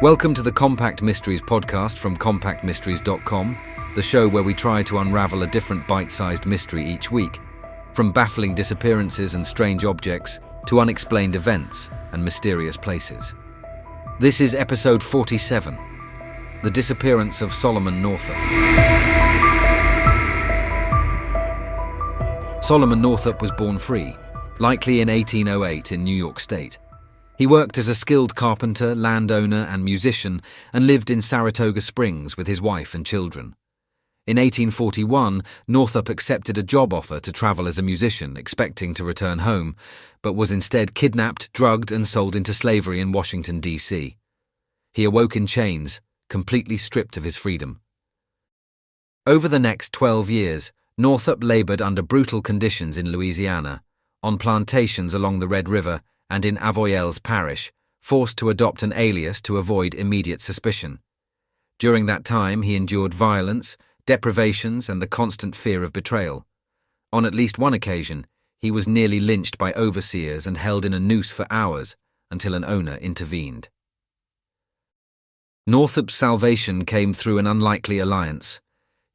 Welcome to the Compact Mysteries podcast from compactmysteries.com, the show where we try to unravel a different bite-sized mystery each week, from baffling disappearances and strange objects to unexplained events and mysterious places. This is episode 47, The Disappearance of Solomon Northup. Solomon Northup was born free, likely in 1808 in New York State. He worked as a skilled carpenter, landowner, and musician, and lived in Saratoga Springs with his wife and children. In 1841, Northup accepted a job offer to travel as a musician, expecting to return home, but was instead kidnapped, drugged, and sold into slavery in Washington, D.C. He awoke in chains, completely stripped of his freedom. Over the next 12 years, Northup labored under brutal conditions in Louisiana, on plantations along the Red River, and in Avoyelles Parish, forced to adopt an alias to avoid immediate suspicion. During that time, he endured violence, deprivations, and the constant fear of betrayal. On at least one occasion, he was nearly lynched by overseers and held in a noose for hours until an owner intervened. Northup's salvation came through an unlikely alliance.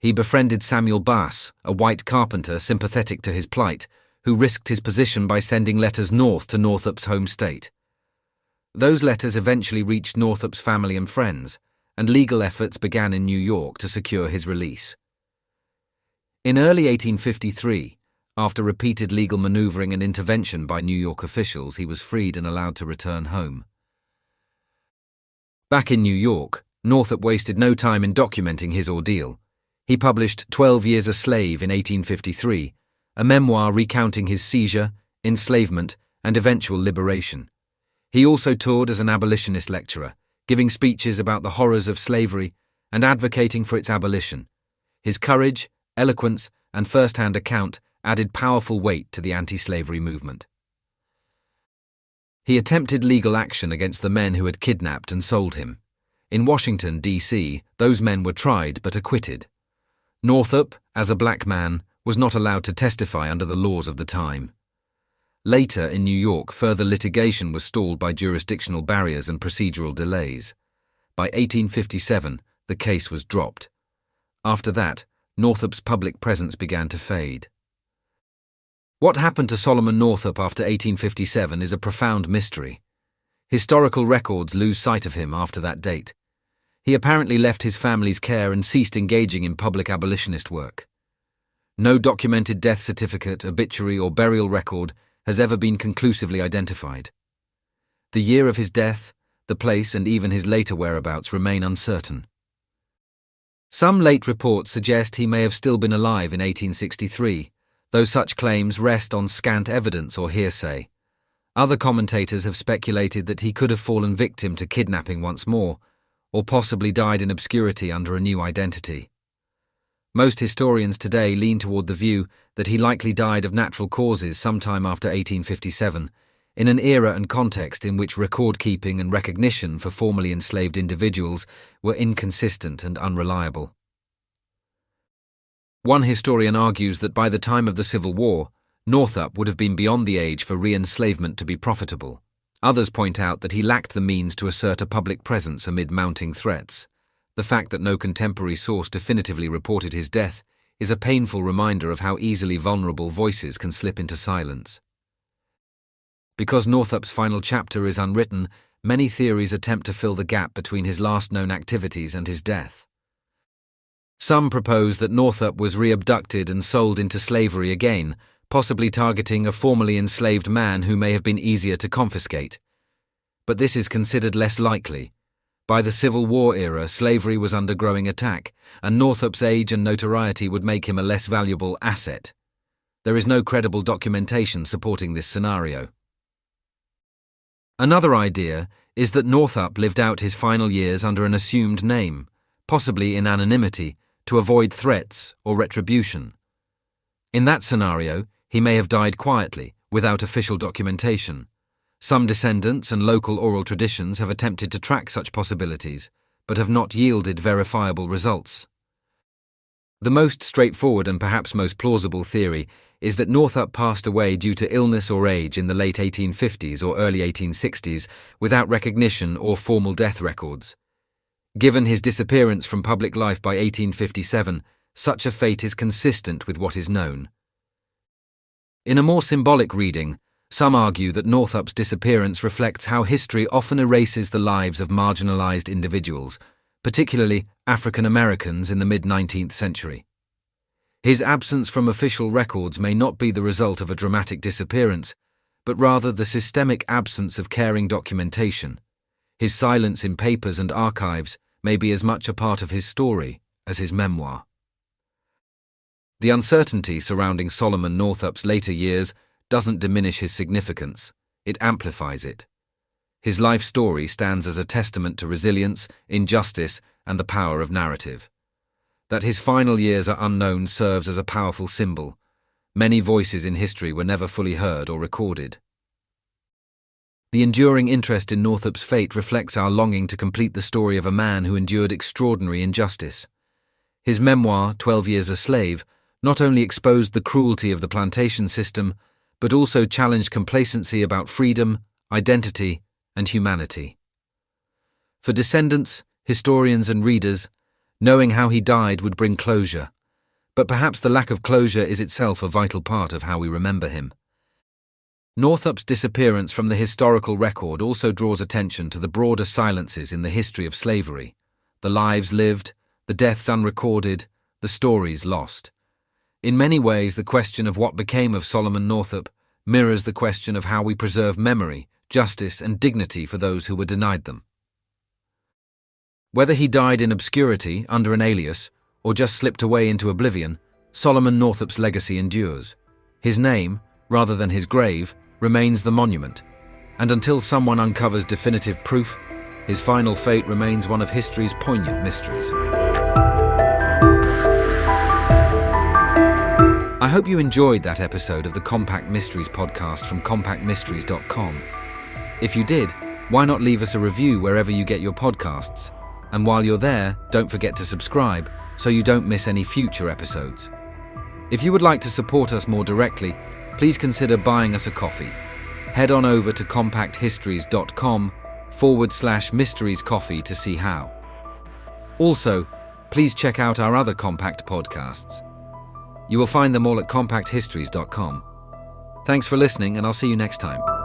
He befriended Samuel Bass, a white carpenter sympathetic to his plight, who risked his position by sending letters north to Northup's home state. Those letters eventually reached Northup's family and friends, and legal efforts began in New York to secure his release. In early 1853, after repeated legal maneuvering and intervention by New York officials, he was freed and allowed to return home. Back in New York, Northup wasted no time in documenting his ordeal. He published 12 Years a Slave in 1853, a memoir recounting his seizure, enslavement, and eventual liberation. He also toured as an abolitionist lecturer, giving speeches about the horrors of slavery and advocating for its abolition. His courage, eloquence, and first-hand account added powerful weight to the anti-slavery movement. He attempted legal action against the men who had kidnapped and sold him. In Washington, D.C., those men were tried but acquitted. Northup, as a black man, was not allowed to testify under the laws of the time. Later, in New York, further litigation was stalled by jurisdictional barriers and procedural delays. By 1857, the case was dropped. After that, Northup's public presence began to fade. What happened to Solomon Northup after 1857 is a profound mystery. Historical records lose sight of him after that date. He apparently left his family's care and ceased engaging in public abolitionist work. No documented death certificate, obituary, or burial record has ever been conclusively identified. The year of his death, the place, and even his later whereabouts remain uncertain. Some late reports suggest he may have still been alive in 1863, though such claims rest on scant evidence or hearsay. Other commentators have speculated that he could have fallen victim to kidnapping once more, or possibly died in obscurity under a new identity. Most historians today lean toward the view that he likely died of natural causes sometime after 1857, in an era and context in which record-keeping and recognition for formerly enslaved individuals were inconsistent and unreliable. One historian argues that by the time of the Civil War, Northup would have been beyond the age for re-enslavement to be profitable. Others point out that he lacked the means to assert a public presence amid mounting threats. The fact that no contemporary source definitively reported his death is a painful reminder of how easily vulnerable voices can slip into silence. Because Northup's final chapter is unwritten, many theories attempt to fill the gap between his last known activities and his death. Some propose that Northup was re-abducted and sold into slavery again, possibly targeting a formerly enslaved man who may have been easier to confiscate. But this is considered less likely. By the Civil War era, slavery was under growing attack, and Northup's age and notoriety would make him a less valuable asset. There is no credible documentation supporting this scenario. Another idea is that Northup lived out his final years under an assumed name, possibly in anonymity, to avoid threats or retribution. In that scenario, he may have died quietly, without official documentation. Some descendants and local oral traditions have attempted to track such possibilities, but have not yielded verifiable results. The most straightforward and perhaps most plausible theory is that Northup passed away due to illness or age in the late 1850s or early 1860s without recognition or formal death records. Given his disappearance from public life by 1857, such a fate is consistent with what is known. In a more symbolic reading, some argue that Northup's disappearance reflects how history often erases the lives of marginalized individuals, particularly African Americans in the mid-19th century. His absence from official records may not be the result of a dramatic disappearance, but rather the systemic absence of caring documentation. His silence in papers and archives may be as much a part of his story as his memoir. The uncertainty surrounding Solomon Northup's later years doesn't diminish his significance, it amplifies it. His life story stands as a testament to resilience, injustice, and the power of narrative. That his final years are unknown serves as a powerful symbol. Many voices in history were never fully heard or recorded. The enduring interest in Northup's fate reflects our longing to complete the story of a man who endured extraordinary injustice. His memoir, 12 Years a Slave, not only exposed the cruelty of the plantation system, but also challenged complacency about freedom, identity, and humanity. For descendants, historians, and readers, knowing how he died would bring closure, but perhaps the lack of closure is itself a vital part of how we remember him. Northup's disappearance from the historical record also draws attention to the broader silences in the history of slavery, the lives lived, the deaths unrecorded, the stories lost. In many ways, the question of what became of Solomon Northup mirrors the question of how we preserve memory, justice, and dignity for those who were denied them. Whether he died in obscurity under an alias or just slipped away into oblivion, Solomon Northup's legacy endures. His name, rather than his grave, remains the monument, and until someone uncovers definitive proof, his final fate remains one of history's poignant mysteries. I hope you enjoyed that episode of the Compact Mysteries podcast from compactmysteries.com. If you did, why not leave us a review wherever you get your podcasts? And while you're there, don't forget to subscribe so you don't miss any future episodes. If you would like to support us more directly, please consider buying us a coffee. Head on over to compacthistories.com/mysteriescoffee to see how. Also, please check out our other Compact podcasts. You will find them all at compacthistories.com. Thanks for listening, and I'll see you next time.